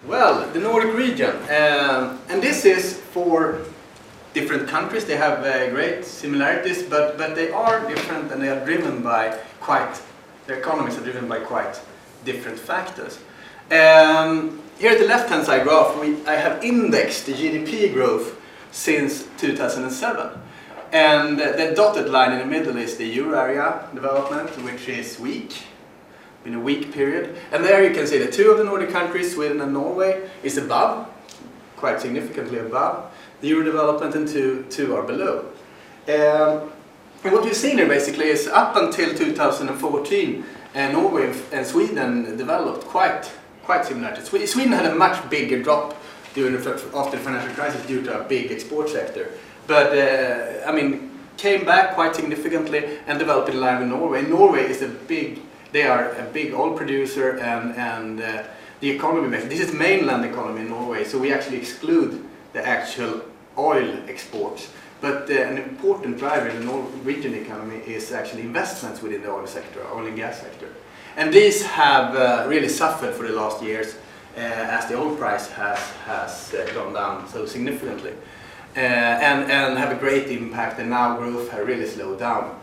Well, the Nordic region, and this is for different countries. They have great similarities, but they are different, and they are driven by their economies are driven by quite different factors. Here at the left-hand side graph, I have indexed the GDP growth since 2007. And the dotted line in the middle is the euro area development, which is weak, in a weak period. And there you can see that two of the Nordic countries, Sweden and Norway, is above, quite significantly above the euro development, and two are below. And what we've seen here basically is up until 2014, Norway and Sweden developed quite similar. Sweden had a much bigger drop after the financial crisis due to a big export sector. But I mean, came back quite significantly and developed in line with Norway. Norway is they are a big oil producer, and the economy, this is mainland economy in Norway, so we actually exclude the actual oil exports. But an important driver in the Norwegian economy is actually investments within the oil sector, oil and gas sector. And these have really suffered for the last years as the oil price has gone down so significantly. And have a great impact, and now growth has really slowed down.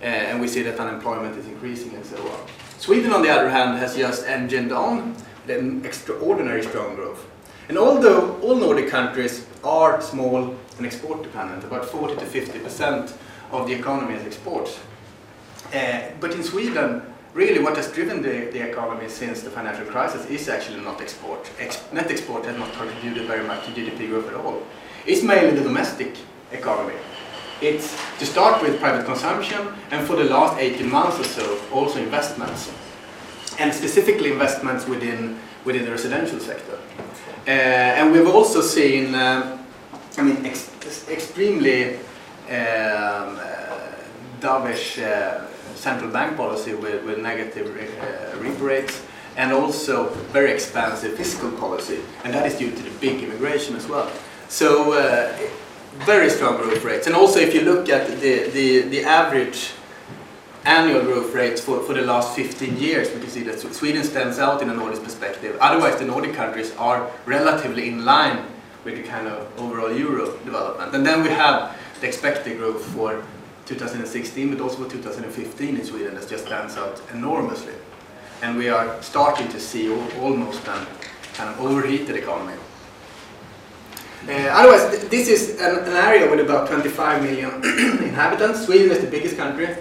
And we see that unemployment is increasing and so on. Sweden, on the other hand, has just engined on an extraordinary strong growth. And although all Nordic countries are small and export dependent, about 40 to 50% of the economy is exports. But in Sweden, really what has driven the economy since the financial crisis is actually not export. Net export has not contributed very much to GDP growth at all. It's mainly the domestic economy. It's to start with private consumption, and for the last 18 months or so, also investments. And specifically investments within the residential sector. And we've also seen, extremely dovish central bank policy with negative repo rates, and also very expansive fiscal policy, and that is due to the big immigration as well. So very strong growth rates, and also if you look at the average annual growth rates for the last 15 years, we can see that Sweden stands out in a Nordic perspective. Otherwise, the Nordic countries are relatively in line with the kind of overall euro development. And then we have the expected growth for 2016, but also for 2015 in Sweden that just stands out enormously. And we are starting to see almost a kind of overheated economy. Otherwise, this is an area with about 25 million inhabitants. Sweden is the biggest country,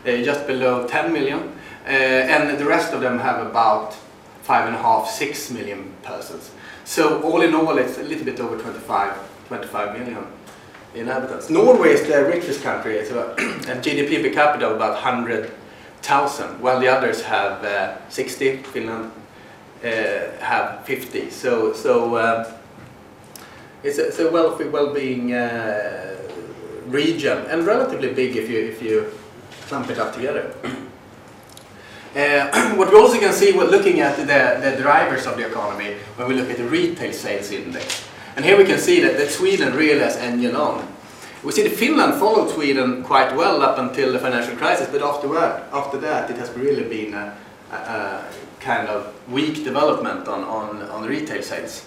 just below 10 million, and the rest of them have about 5.5, 6 million persons. So all in all, it's a little bit over 25 million inhabitants. Norway is the richest country, so a GDP per capita of about 100,000, while the others have 60. Finland have 50. So it's a wealthy, well-being region, and relatively big if you clump it up together. What we also can see when looking at the drivers of the economy, when we look at the retail sales index. And here we can see that Sweden really has engined on. We see that Finland followed Sweden quite well up until the financial crisis, but after that it has really been a kind of weak development on the retail sales.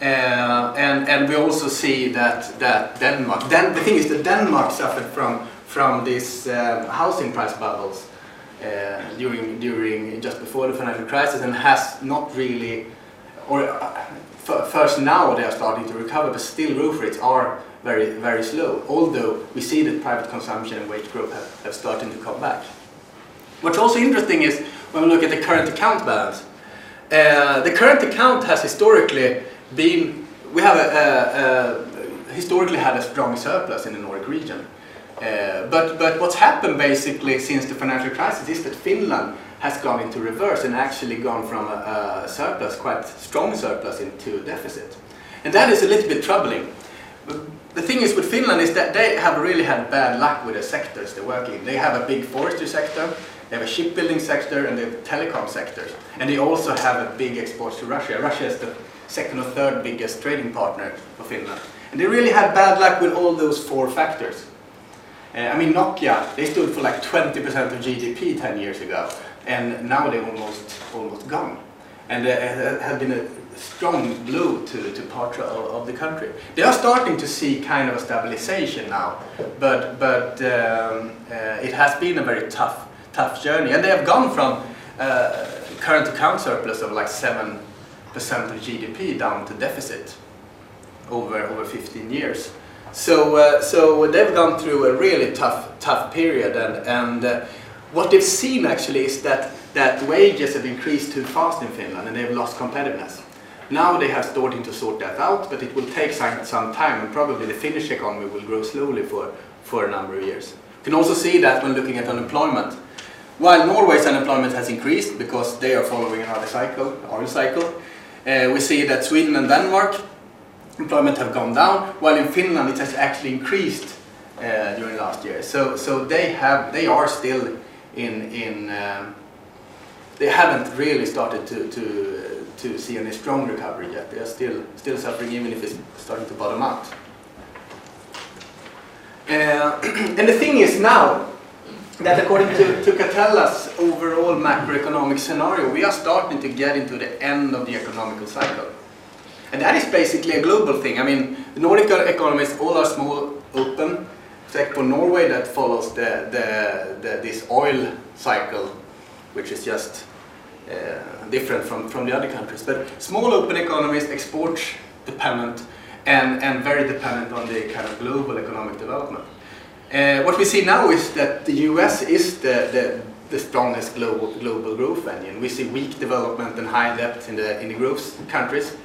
And we also see that Denmark, the thing is that Denmark suffered from these housing price bubbles during just before the financial crisis, and has not really, first now they are starting to recover, but still growth rates are very, very slow, although we see that private consumption and wage growth have started to come back. What's also interesting is when we look at the current account balance. The current account has historically been, historically had a strong surplus in the Nordic region. But what's happened basically since the financial crisis is that Finland has gone into reverse and actually gone from a surplus, quite strong surplus, into deficit. And that is a little bit troubling. But the thing is with Finland is that they have really had bad luck with the sectors they're working in. They have a big forestry sector, they have a shipbuilding sector, and they have telecom sectors. And they also have a big exports to Russia. Russia is the second or third biggest trading partner for Finland. And they really had bad luck with all those four factors. Nokia, they stood for like 20% of GDP 10 years ago, and now they're almost gone. And there has been a strong blow to parts of the country. They are starting to see kind of a stabilization now, but it has been a very tough journey, and they have gone from current account surplus of like 7% of GDP down to deficit over 15 years. So they've gone through a really tough period, and what they've seen actually is that wages have increased too fast in Finland and they've lost competitiveness. Now they have starting to sort that out, but it will take some time, and probably the Finnish economy will grow slowly for a number of years. You can also see that when looking at unemployment. While Norway's unemployment has increased because they are following another cycle, oil cycle, we see that Sweden and Denmark employment have gone down, while in Finland it has actually increased during last year. So they are still they haven't really started to see any strong recovery yet. They are still suffering, even if it's starting to bottom out. And the thing is now that according to Catella's overall macroeconomic scenario, we are starting to get into the end of the economical cycle. And that is basically a global thing. I mean, the Nordic economies all are small, open, except for Norway that follows this oil cycle, which is just different from the other countries. But small open economies, export dependent, and very dependent on the kind of global economic development. What we see now is that the US is the strongest global growth engine. We see weak development and high debt in the growth countries.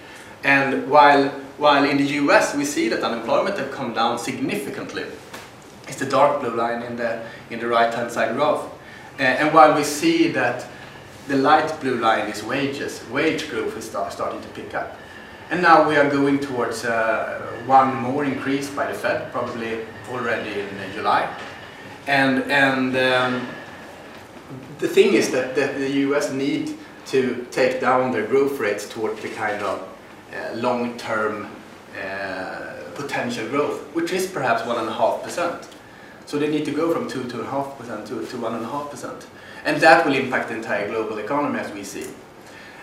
And while in the US we see that unemployment have come down significantly. It's the dark blue line in the right hand side graph. And while we see that the light blue line is wages, wage growth is starting to pick up. And now we are going towards one more increase by the Fed, probably already in July. And the thing is that the US need to take down their growth rates towards the kind of long-term potential growth, which is perhaps 1.5%. So they need to go from 2.5% to 1.5%. And that will impact the entire global economy, as we see.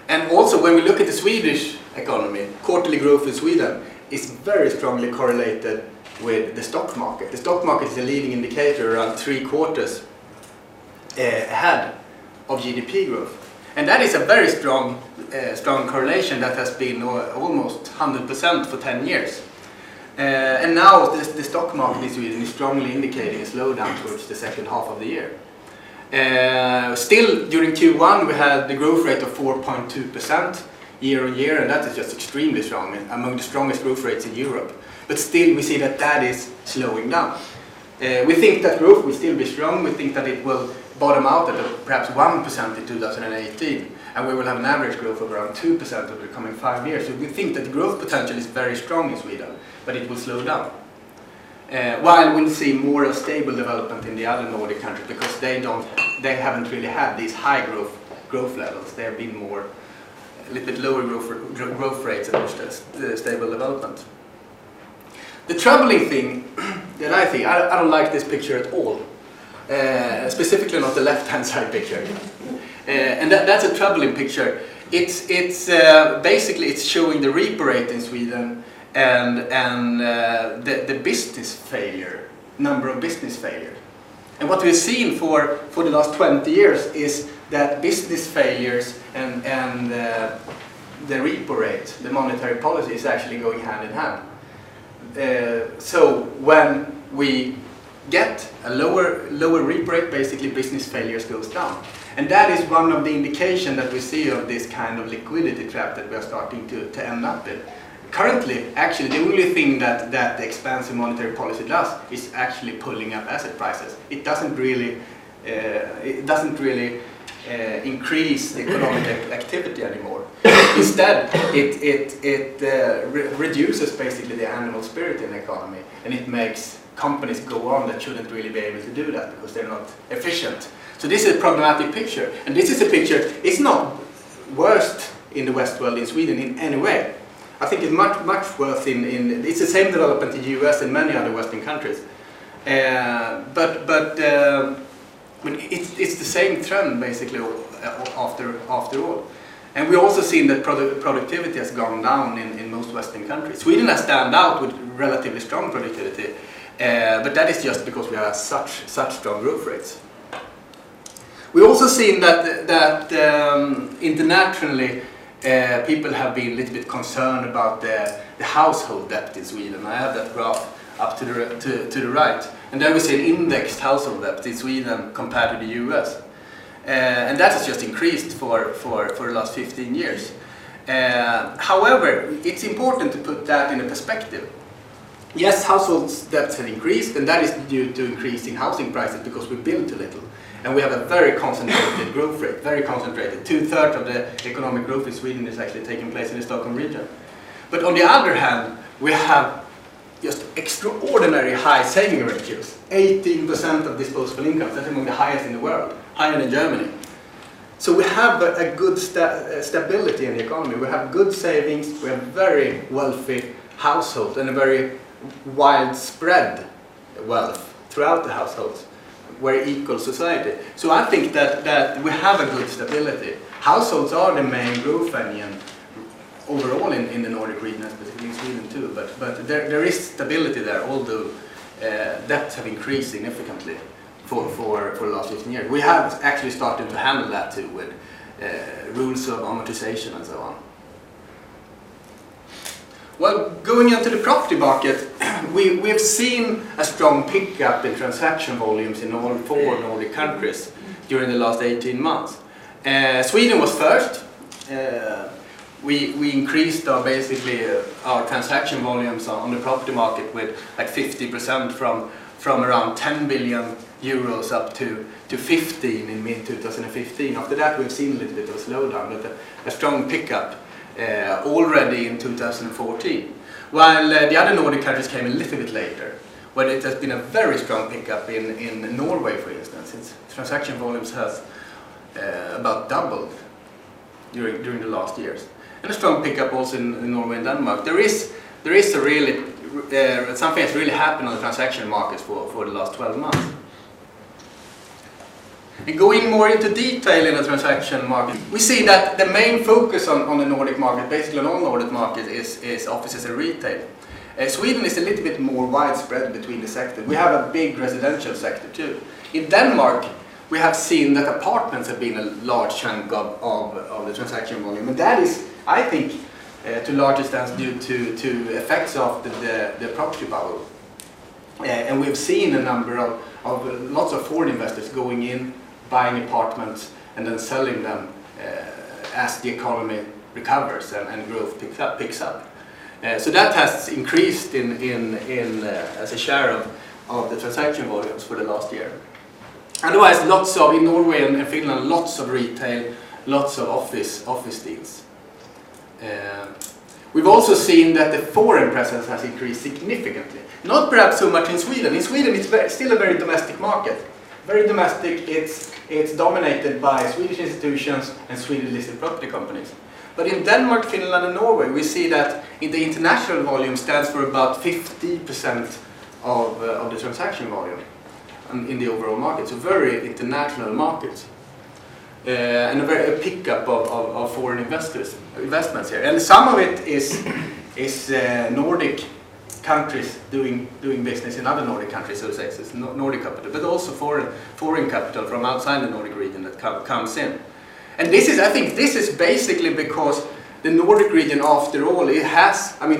And also when we look at the Swedish economy, quarterly growth in Sweden is very strongly correlated with the stock market. The stock market is a leading indicator around 3/4 ahead of GDP growth. And that is a very strong correlation that has been almost 100% for 10 years. And now the stock market in Sweden is strongly indicating a slowdown towards the second half of the year. Still, during Q1 we had the growth rate of 4.2% year on year, and that is just extremely strong, among the strongest growth rates in Europe. But still we see that is slowing down. We think that growth will still be strong. We think that it will bottom out at perhaps 1% in 2018, and we will have an average growth of around 2% over the coming 5 years. So we think that the growth potential is very strong in Sweden, but it will slow down. While we'll see more stable development in the other Nordic countries, because they haven't really had these high growth levels. They have been a little bit lower growth rates and more stable development. The troubling thing that I think, I don't like this picture at all. Specifically not the left-hand side picture. And that's a troubling picture. It's basically it's showing the repo rate in Sweden and the business failure, number of business failure. And what we've seen for the last 20 years is that business failures and the repo rate, the monetary policy, is actually going hand in hand. So when we get a lower repo rate, basically business failures goes down. And that is one of the indications that we see of this kind of liquidity trap that we are starting to end up in. Currently, actually, the only thing that the expansive monetary policy does is actually pulling up asset prices. It doesn't really increase the economic activity anymore. Instead, it reduces basically the animal spirit in the economy, and it makes companies go on that shouldn't really be able to do that because they're not efficient. So this is a problematic picture, and this is a picture, it's not worst in the West world in Sweden in any way. I think it's much worse it's the same development in the US and many other Western countries. But it's the same trend basically after all. And we've also seen that productivity has gone down in most Western countries. Sweden has stand out with relatively strong productivity, but that is just because we have such strong growth rates. We've also seen that internationally people have been a little bit concerned about the household debt in Sweden. I have that graph up to the right, and there we see an indexed household debt in Sweden compared to the US. And that has just increased for the last 15 years. However, it's important to put that in a perspective. Yes, household debts have increased, and that is due to increasing housing prices because we build too little. And we have a very concentrated growth rate, very concentrated. 2/3 of the economic growth in Sweden is actually taking place in the Stockholm region. But on the other hand, we have just extraordinary high saving ratios. 18% of disposable income, that's among the highest in the world, higher than Germany. So we have a good stability in the economy. We have good savings, we have very wealthy households and a very widespread wealth throughout the households. Very equal society. So I think that we have a good stability. Households are the main growth engine overall in the Nordic region, specifically in Sweden too, but there is stability there, although debts have increased significantly for the last 15 years. We have actually started to handle that too with rules of amortization and so on. Well, going into the property market, we have seen a strong pickup in transaction volumes in all 4 Nordic countries during the last 18 months. Sweden was first. We increased our transaction volumes on the property market with like 50% from around 10 billion euros up to 15 in mid-2015. After that we've seen a little bit of a slowdown, but a strong pickup already in 2014. While the other Nordic countries came a little bit later, where it has been a very strong pickup in Norway, for instance. Its transaction volumes has about doubled during the last years. And a strong pickup also in Norway and Denmark. There is a really something has really happened on the transaction markets for the last 12 months. And going more into detail in the transaction market, we see that the main focus on the Nordic market, basically on all Nordic markets, is offices and retail. Sweden is a little bit more widespread between the sectors. We have a big residential sector too. In Denmark, we have seen that apartments have been a large chunk of the transaction volume, and that is, I think, to a large extent due to effects of the property bubble. And we've seen a number of lots of foreign investors going in, buying apartments and then selling them as the economy recovers and growth picks up. So that has increased as a share of the transaction volumes for the last year. Otherwise, in Norway and Finland, lots of retail, lots of office deals. We've also seen that the foreign presence has increased significantly. Not perhaps so much in Sweden. In Sweden, it's still a very domestic market. Very domestic. It's dominated by Swedish institutions and Swedish-listed property companies. But in Denmark, Finland, and Norway, we see that the international volume stands for about 50% of the transaction volume in the overall market. So very international markets. And a pickup of foreign investments here. And some of it is Nordic countries doing business in other Nordic countries, so it's Nordic capital, but also foreign capital from outside the Nordic region that comes in. And I think this is basically because the Nordic region, after all,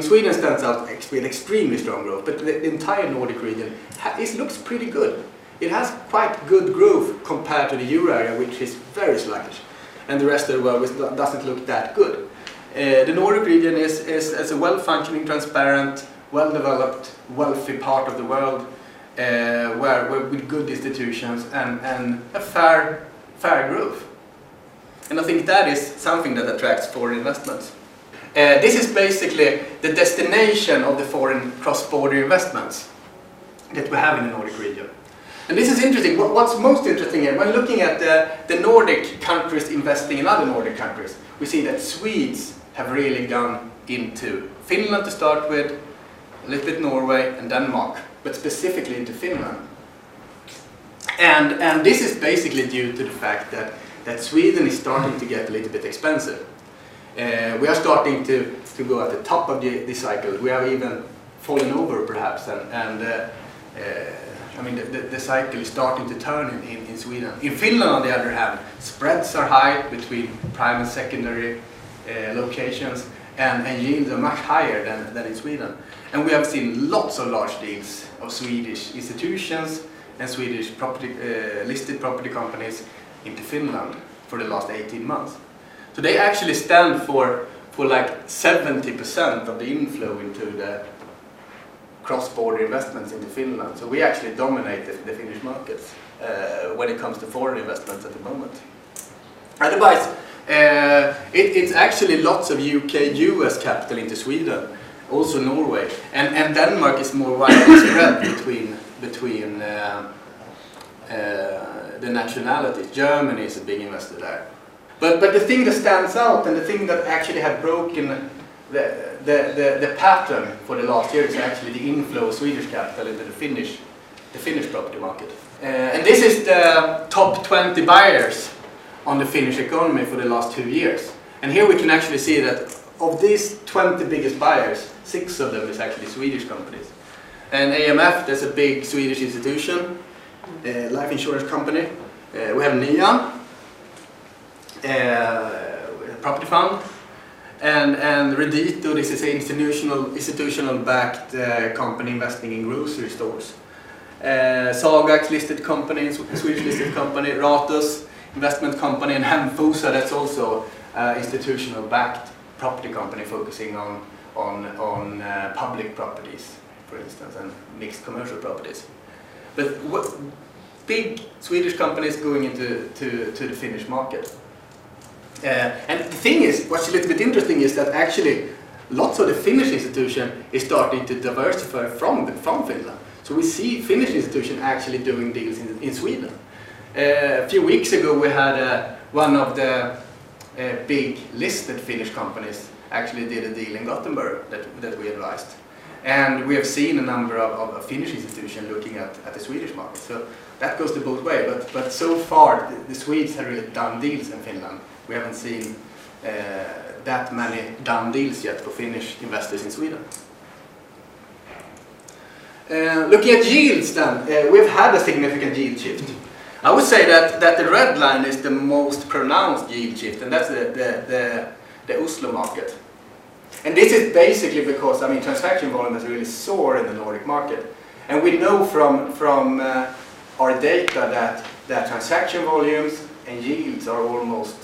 Sweden stands out with extremely strong growth, but the entire Nordic region looks pretty good. It has quite good growth compared to the euro area, which is very sluggish, and the rest of the world doesn't look that good. The Nordic region is a well-functioning, transparent, well-developed, wealthy part of the world, with good institutions and a fair growth. And I think that is something that attracts foreign investments. This is basically the destination of the foreign cross-border investments that we have in the Nordic region. And this is interesting. What's most interesting here, when looking at the Nordic countries investing in other Nordic countries, we see that Swedes have really gone into Finland to start with, a little bit Norway and Denmark, but specifically into Finland. And this is basically due to the fact that Sweden is starting to get a little bit expensive. We are starting to go at the top of the cycle. We have even fallen over perhaps, and I mean the cycle is starting to turn in Sweden. In Finland, on the other hand, spreads are high between prime and secondary locations, and yields are much higher than in Sweden. And we have seen lots of large deals of Swedish institutions and Swedish listed property companies into Finland for the last 18 months. So they actually stand for like 70% of the inflow into the cross-border investments into Finland. So we actually dominate the Finnish markets when it comes to foreign investments at the moment. Otherwise, it's actually lots of UK, US capital into Sweden, also Norway, and Denmark is more widely spread between the nationalities. Germany is a big investor there. But the thing that stands out, and the thing that actually had broken the pattern for the last year, is actually the inflow of Swedish capital into the Finnish property market. And this is the top 20 buyers on the Finnish economy for the last 2 years. And here we can actually see that of these 20 biggest buyers, 6 of them is actually Swedish companies. And AMF, that's a big Swedish institution, life insurance company. We have NIA, property fund, and Redito, this is an institutional backed company investing in grocery stores. Sagax listed company, Swedish listed company, Ratos investment company, and Hemfosa, that's also institutional backed property company focusing on public properties, for instance, and mixed commercial properties. But what big Swedish companies going into the Finnish market. And the thing is, what's a little bit interesting is that actually lots of the Finnish institution is starting to diversify from Finland. So we see Finnish institution actually doing deals in Sweden. A few weeks ago we had one of the big listed Finnish companies actually did a deal in Gothenburg that we advised. And we have seen a number of Finnish institutions looking at the Swedish market. So that goes to both ways, but so far the Swedes have really done deals in Finland. We haven't seen that many done deals yet for Finnish investors in Sweden. Looking at yields then, we've had a significant yield shift. I would say that the red line is the most pronounced yield shift, and that's the Oslo market. And this is basically because, I mean, transaction volume has really soared in the Nordic market. And we know from our data that transaction volumes and yields are almost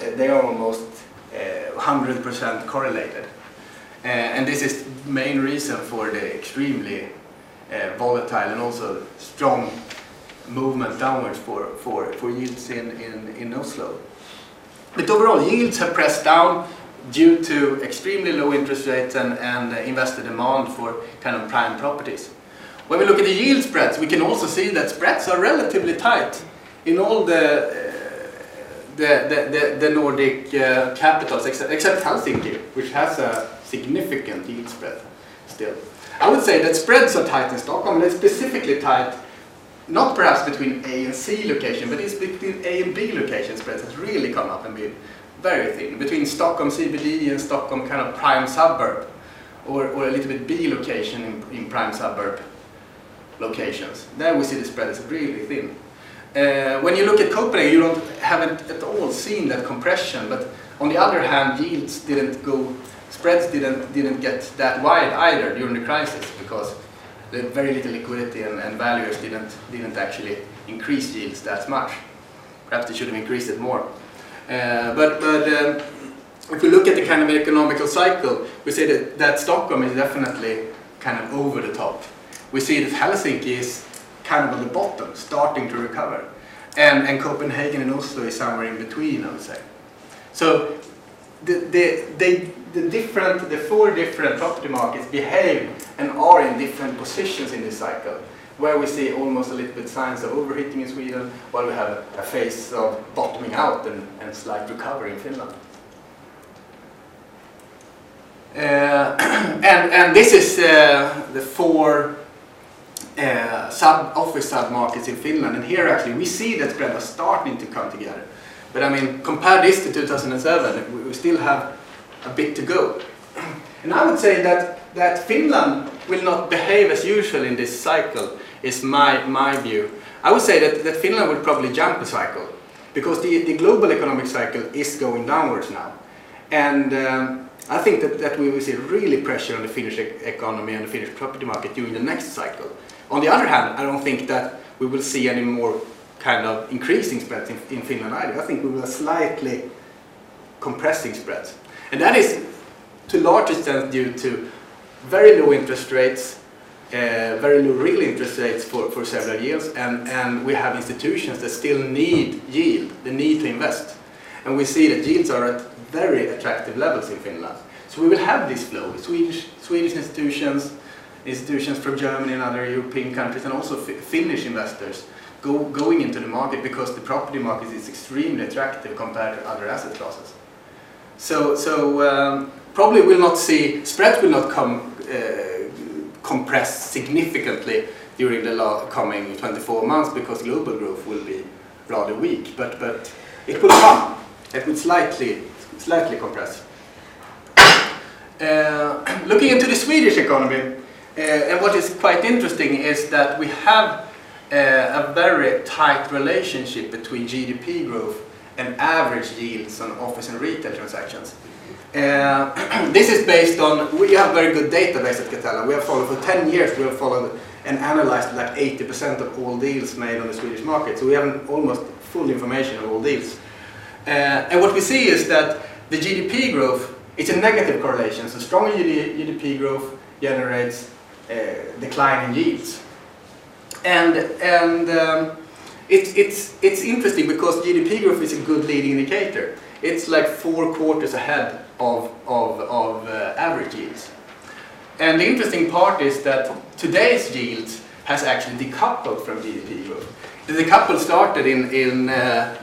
100% correlated. And this is the main reason for the extremely volatile and also strong movement downwards for yields in Oslo. But overall, yields have pressed down due to extremely low interest rates and investor demand for kind of prime properties. When we look at the yield spreads, we can also see that spreads are relatively tight in all the Nordic capitals, except Helsinki, which has a significant yield spread still. I would say that spreads are tight in Stockholm, and it's specifically tight, not perhaps between A and C location, but it's between A and B location spreads has really come up and been very thin. Between Stockholm CBD and Stockholm kind of prime suburb, or a little bit B location in prime suburb locations. There we see the spread is really thin. When you look at Copenhagen, you haven't at all seen that compression, but on the other hand, spreads didn't get that wide either during the crisis, because the very little liquidity and valuers didn't actually increase yields that much. Perhaps they should have increased it more. But if we look at the kind of economical cycle, we say that Stockholm is definitely kind of over the top. We see that Helsinki is kind of on the bottom, starting to recover. And Copenhagen and Oslo is somewhere in between, I would say. So the four different property markets behave and are in different positions in this cycle, where we see almost a little bit signs of overheating in Sweden, while we have a phase of bottoming out and slight recovery in Finland. And this is the four office sub-markets in Finland, and here actually we see that spread are starting to come together. But I mean, compare this to 2007, we still have a bit to go. And I would say that Finland will not behave as usual in this cycle, is my view. I would say that Finland will probably jump the cycle, because the global economic cycle is going downwards now. And I think that we will see really pressure on the Finnish economy and the Finnish property market during the next cycle. On the other hand, I don't think that we will see any more kind of increasing spreads in Finland either. I think we will slightly compressing spreads. And that is to a large extent due to very low interest rates, very low real interest rates for several years, and we have institutions that still need yield, they need to invest. And we see that yields are at very attractive levels in Finland. So we will have this flow, Swedish institutions from Germany and other European countries, and also Finnish investors going into the market, because the property market is extremely attractive compared to other asset classes. So probably will not see, spreads will not compress significantly during the coming 24 months, because global growth will be rather weak, but it will come. It will slightly compress. Looking into the Swedish economy, and what is quite interesting is that we have a very tight relationship between GDP growth and average yields on office and retail transactions. This is based on, we have very good database at Catella. We have followed for 10 years, we have followed and analyzed like 80% of all deals made on the Swedish market. So we have almost full information of all deals. And what we see is that the GDP growth, it's a negative correlation. So strong GDP growth generates decline in yields. And it's interesting because GDP growth is a good leading indicator. It's like 4 quarters ahead of average yields. And the interesting part is that today's yields has actually decoupled from GDP growth. The decouple started in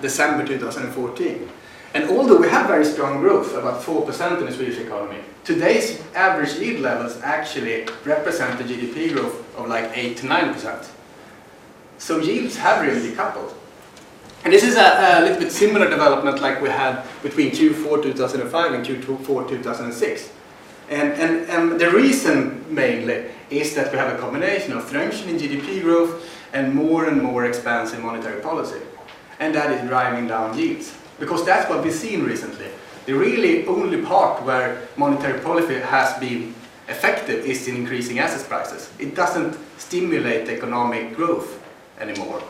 December 2014. And although we have very strong growth, about 4% in the Swedish economy, today's average yield levels actually represent the GDP growth of like 8 to 9%. So yields have really decoupled. And this is a little bit similar development like we had between Q4 2005 and Q4 2006. And the reason mainly is that we have a combination of strengthening GDP growth and more expansive monetary policy. And that is driving down yields. Because that's what we've seen recently. The really only part where monetary policy has been effective is in increasing asset prices. It doesn't stimulate economic growth anymore.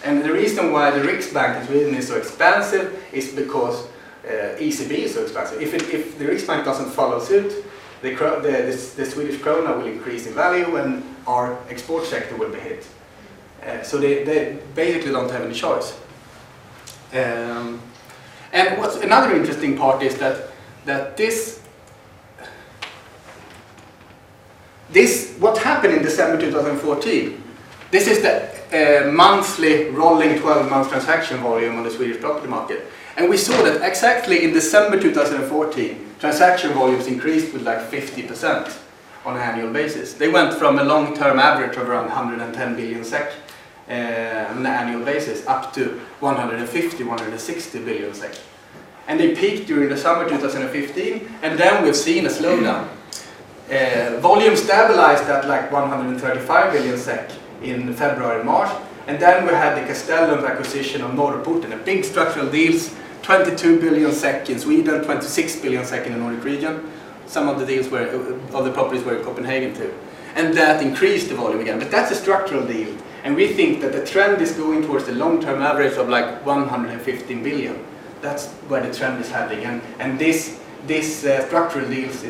And the reason why the Riksbank in Sweden is so expensive is because ECB is so expensive. If the Riksbank doesn't follow suit, the Swedish krona will increase in value and our export sector will be hit. So they basically don't have any choice. And what's another interesting part is that what happened in December 2014, this is the monthly rolling 12-month transaction volume on the Swedish property market. And we saw that exactly in December 2014, transaction volumes increased with like 50% on an annual basis. They went from a long-term average of around 110 billion SEK on an annual basis up to 150, 160 billion SEK. And they peaked during the summer 2015, and then we've seen a slowdown. Volume stabilized at like 135 billion SEK in February and March, and then we had the Catella acquisition of Nordics, a big structural deals, 22 billion SEK in Sweden, 26 billion SEK in the Nordic region. Some of the deals of the properties were in Copenhagen too. And that increased the volume again, but that's a structural deal. And we think that the trend is going towards the long-term average of like 115 billion. That's where the trend is heading. And this structural deals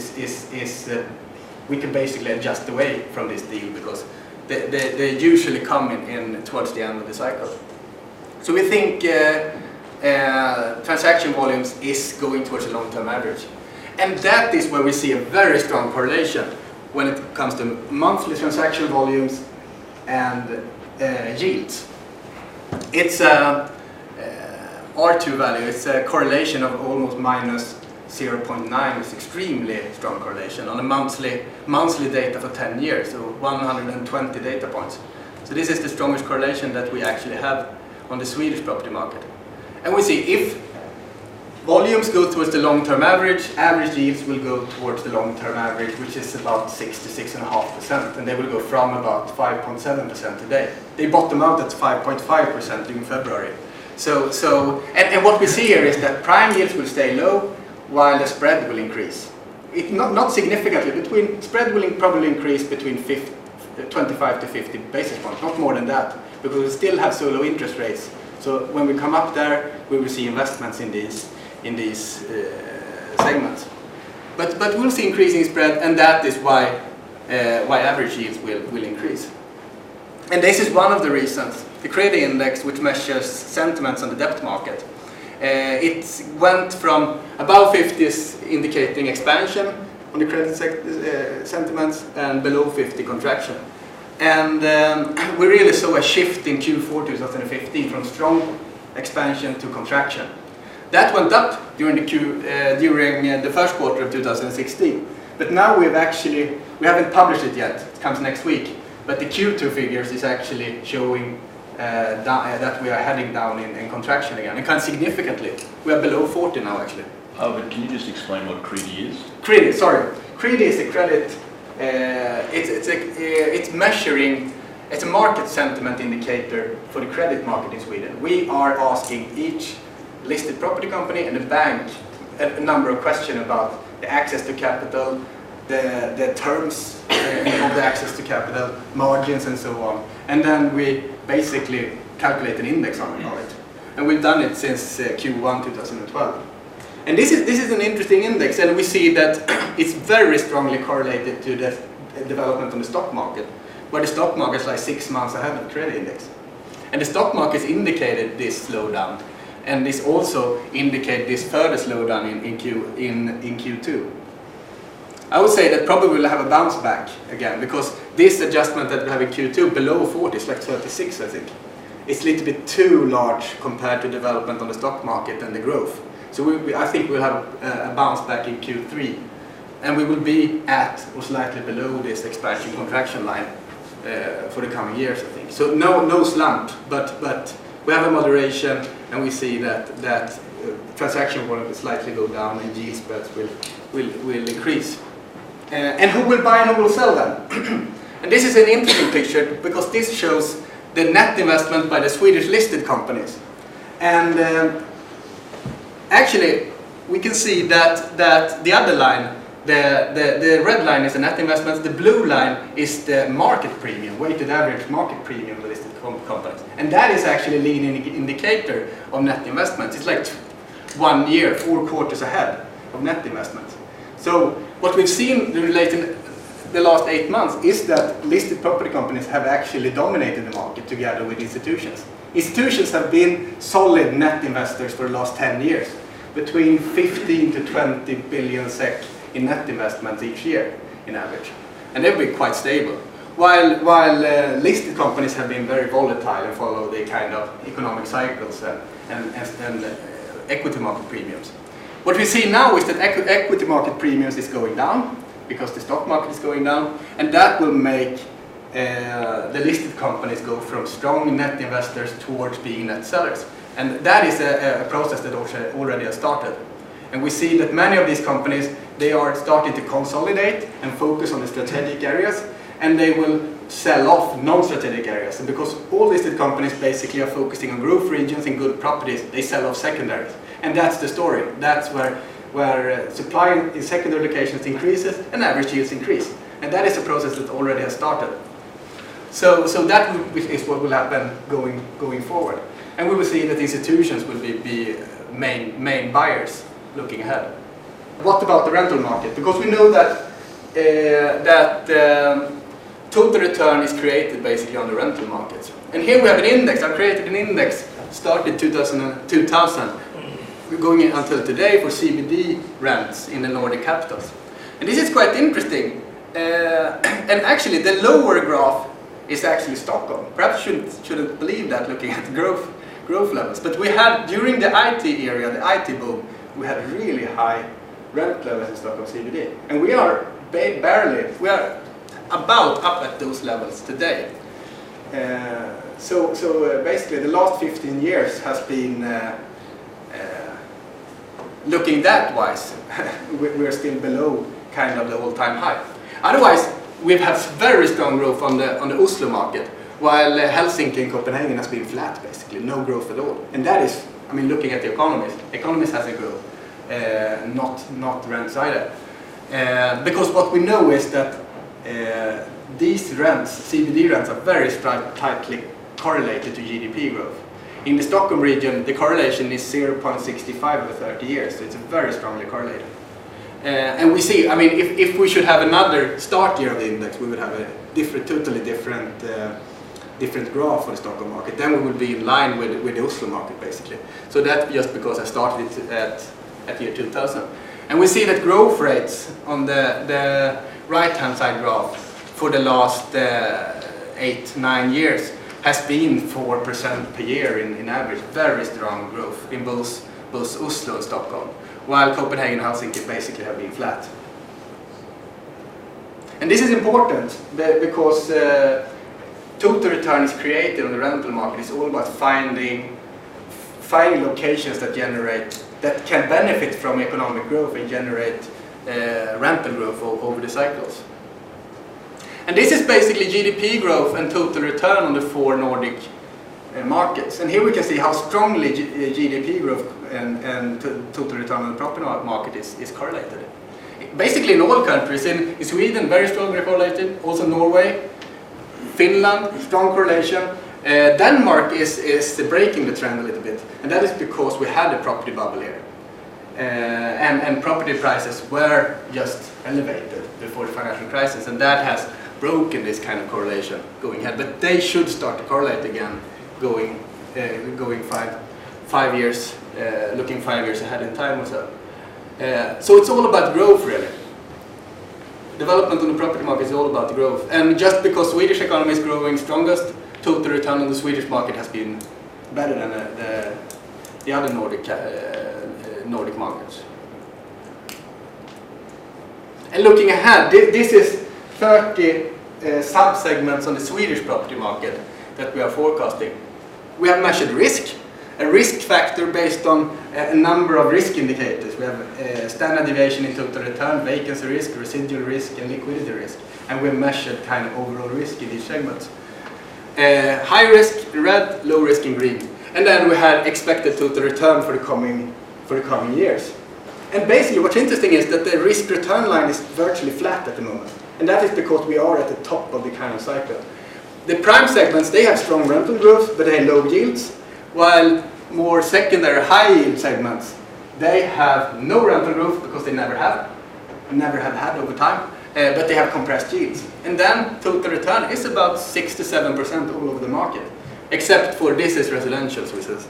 we can basically adjust away from this deal because they usually come in towards the end of the cycle. So we think transaction volumes is going towards a long-term average. And that is where we see a very strong correlation when it comes to monthly transaction volumes and yields. It's a R2 value, it's a correlation of almost minus 0.9, it's extremely strong correlation on a monthly data for 10 years, so 120 data points. So this is the strongest correlation that we actually have on the Swedish property market. And we see volumes go towards the long-term average. Average yields will go towards the long-term average, which is about 6 to 6.5%, and they will go from about 5.7% today. They bottom out at 5.5% in February. And what we see here is that prime yields will stay low, while the spread will increase. Not significantly. Spread will probably increase between 25 to 50 basis points, not more than that, because we still have so low interest rates. So when we come up there, we will see investments in these segments. But we'll see increasing spread, and that is why average yields will increase. And this is one of the reasons. The credit index, which measures sentiments on the debt market, it went from above 50s indicating expansion on the credit sentiments and below 50 contraction. And we really saw a shift in Q4 2015 from strong expansion to contraction. That went up during the first quarter of 2016. But now we haven't published it yet, it comes next week. But the Q2 figures is actually showing that we are heading down in contraction again, and kind of significantly. We are below 40 now actually. But can you just explain what CREDI is? CREDI is a credit, it's measuring, it's a market sentiment indicator for the credit market in Sweden. We are asking each listed property company and a bank a number of questions about the access to capital, the terms of the access to capital, margins and so on. And then we basically calculate an index on it. And we've done it since Q1 2012. And this is an interesting index, and we see that it's very strongly correlated to the development on the stock market, where the stock market is like 6 months ahead of the credit index. And the stock market indicated this slowdown, and this also indicated this further slowdown in Q2. I would say that probably we'll have a bounce back again, because this adjustment that we have in Q2 below 40 is like 36, I think. It's a little bit too large compared to development on the stock market and the growth. So I think we'll have a bounce back in Q3, and we will be at or slightly below this expansion contraction line for the coming years, I think. So no slump, but we have a moderation, and we see that transaction volume will slightly go down and yield spreads will increase. And who will buy and who will sell then? And this is an interesting picture, because this shows the net investment by the Swedish listed companies. And actually, we can see that the other line, the red line is the net investments, the blue line is the market premium, weighted average market premium of the listed companies. And that is actually a leading indicator of net investments. It's like 1 year, 4 quarters ahead of net investments. So what we've seen related the last 8 months is that listed property companies have actually dominated the market together with institutions. Institutions have been solid net investors for the last 10 years, between 15 to 20 billion SEK in net investments each year in average. And they've been quite stable. While listed companies have been very volatile and follow the kind of economic cycles and equity market premiums. What we see now is that equity market premiums is going down because the stock market is going down, and that will make the listed companies go from strong net investors towards being net sellers. And that is a process that already has started. And we see that many of these companies, they are starting to consolidate and focus on the strategic areas, and they will sell off non-strategic areas. And because all listed companies basically are focusing on growth regions and good properties, they sell off secondaries. And that's the story. That's where supply in secondary locations increases and average yields increase. And that is a process that already has started. So that is what will happen going forward. And we will see that institutions will be main buyers looking ahead. What about the rental market? Because we know that total return is created basically on the rental market. And here we have an index. I've created an index started 2000 going until today for CBD rents in the Nordic capitals. And this is quite interesting. And actually the lower graph is actually Stockholm. Perhaps you shouldn't believe that looking at the growth levels. But we had, during the IT era, the IT boom, we had really high rent levels in Stockholm CBD. And we are we are about up at those levels today. So basically the last 15 years has been looking that wise, we're still below kind of the all-time high. Otherwise, we've had very strong growth on the Oslo market, while Helsinki and Copenhagen has been flat, basically, no growth at all. And that is, I mean, looking at the economies has a growth, not rents either. Because what we know is that these rents, CBD rents, are very tightly correlated to GDP growth. In the Stockholm region, the correlation is 0.65 over 30 years, so it's very strongly correlated. And we see, I mean, if we should have another start year of the index, we would have a totally different graph for the Stockholm market. Then we would be in line with the Oslo market, basically. So that's just because I started it at year 2000. And we see that growth rates on the right-hand side graph for the last 8-9 years has been 4% per year in average. Very strong growth in both Oslo and Stockholm, while Copenhagen and Helsinki basically have been flat. And this is important because total return is created on the rental market. It's all about finding locations that can benefit from economic growth and generate rental growth over the cycles. And this is basically GDP growth and total return on the 4 Nordic markets. And here we can see how strongly GDP growth and total return on the property market is correlated. Basically in all countries, in Sweden very strongly correlated, also Norway, Finland, strong correlation. Denmark is breaking the trend a little bit, and that is because we had a property bubble here. And property prices were just elevated before the financial crisis, and that has broken this kind of correlation going ahead. But they should start to correlate again, going 5 years, looking 5 years ahead in time or so. So it's all about growth, really. Development on the property market is all about growth, and just because Swedish economy is growing strongest, total return on the Swedish market has been better than the other Nordic markets. And looking ahead, this is 30 sub-segments on the Swedish property market that we are forecasting. We have measured risk, a risk factor based on a number of risk indicators. We have standard deviation in total return, vacancy risk, residual risk, and liquidity risk. And we have measured kind of overall risk in these segments. High risk in red, low risk in green. And then we had expected total return for the coming years. And basically what's interesting is that the risk return line is virtually flat at the moment. And that is because we are at the top of the kind of cycle. The prime segments, they have strong rental growth, but they have low yields, while more secondary high yield segments, they have no rental growth because they never have had over time, but they have compressed yields. And then total return is about 6 to 7% all over the market, except for this is residential, which is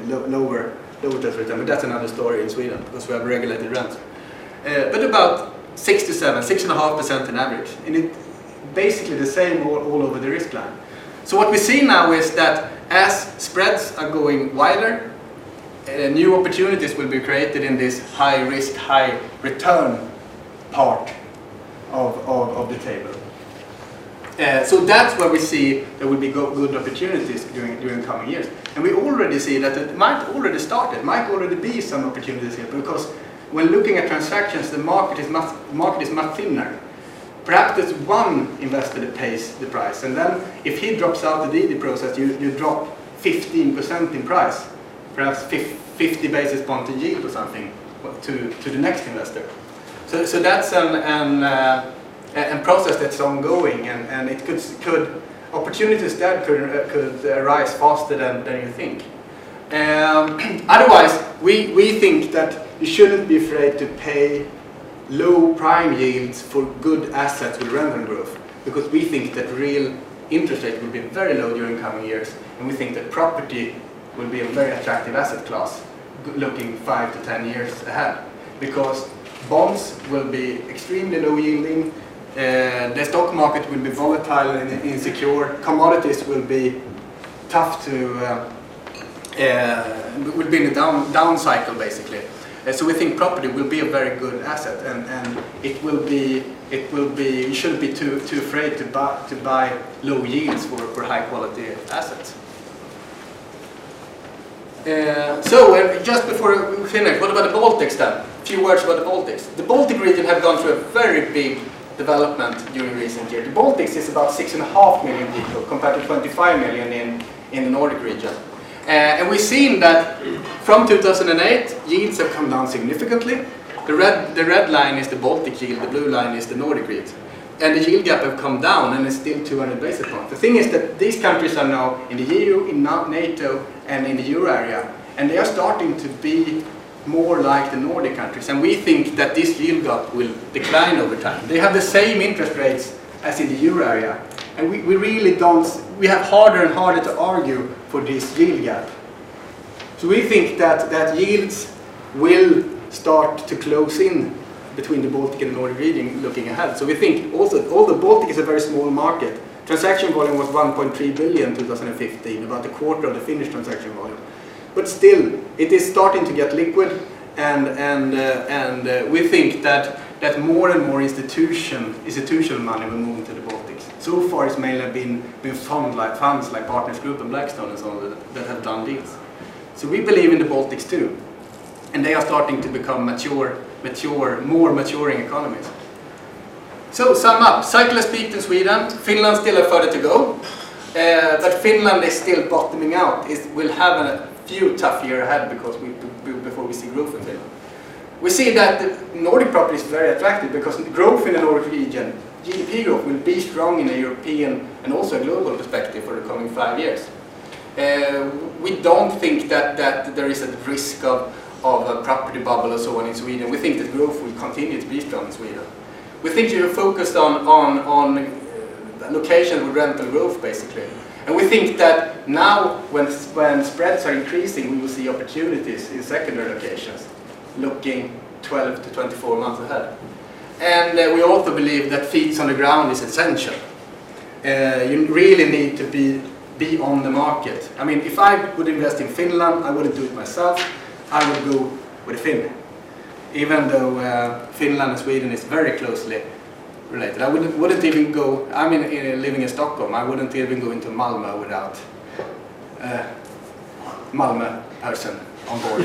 lower total return, but that's another story in Sweden because we have regulated rents. But about 6 to 7, 6.5% in average, and it's basically the same all over the risk line. So what we see now is that as spreads are going wider, new opportunities will be created in this high risk, high return part of the table. So that's where we see there will be good opportunities during coming years. And we already see that it might already be some opportunities here, because when looking at transactions, the market is much thinner. Perhaps there's one investor that pays the price, and then if he drops out the DD process, you drop 15% in price, perhaps 50 basis point in yield or something to the next investor. So that's a process that's ongoing, and it could opportunities that could arise faster than you think. Otherwise, we think that you shouldn't be afraid to pay low prime yields for good assets with rental growth, because we think that real interest rate will be very low during coming years, and we think that property will be a very attractive asset class looking 5 to 10 years ahead, because bonds will be extremely low yielding, the stock market will be volatile and insecure, commodities will be tough to will be in a down cycle basically. So we think property will be a very good asset, and you shouldn't be too afraid to buy low yields for high quality assets. Just before we finish, what about the Baltics then? A few words about the Baltics. The Baltic region have gone through a very big development during recent years. The Baltics is about 6.5 million people compared to 25 million in the Nordic region. And we've seen that from 2008, yields have come down significantly. The red line is the Baltic yield, the blue line is the Nordic yield. And the yield gap have come down and it's still 200 basis points. The thing is that these countries are now in the EU, in NATO, and in the euro area. And they are starting to be more like the Nordic countries. And we think that this yield gap will decline over time. They have the same interest rates as in the euro area. And we really don't, we have harder and harder to argue for this yield gap. So we think that yields will start to close in between the Baltic and the Nordic region looking ahead. So we think also, although Baltic is a very small market, transaction volume was 1.3 billion in 2015, about a quarter of the Finnish transaction volume. But still, it is starting to get liquid, and we think that more and more institutional money will move into the Baltics. So far, it's mainly been funds like Partners Group and Blackstone and so on that have done deals. So we believe in the Baltics too, and they are starting to become more maturing economies. So sum up, cycle has peaked in Sweden. Finland still have further to go, but Finland is still bottoming out. It will have a few tough years ahead before we see growth in Finland. We see that the Nordic property is very attractive because growth in the Nordic region, GDP growth, will be strong in a European and also a global perspective for the coming 5 years. We don't think that there is a risk of a property bubble or so on in Sweden. We think that growth will continue to be strong in Sweden. We think you're focused on locations with rental growth, basically. And we think that now, when spreads are increasing, we will see opportunities in secondary locations, looking 12 to 24 months ahead. And we also believe that feet on the ground is essential. You really need to be on the market. I mean, if I would invest in Finland, I wouldn't do it myself. I would go with a Finn. Even though Finland and Sweden is very closely related. I wouldn't even go, I mean, living in Stockholm, I wouldn't even go into Malmö without a Malmö person on board.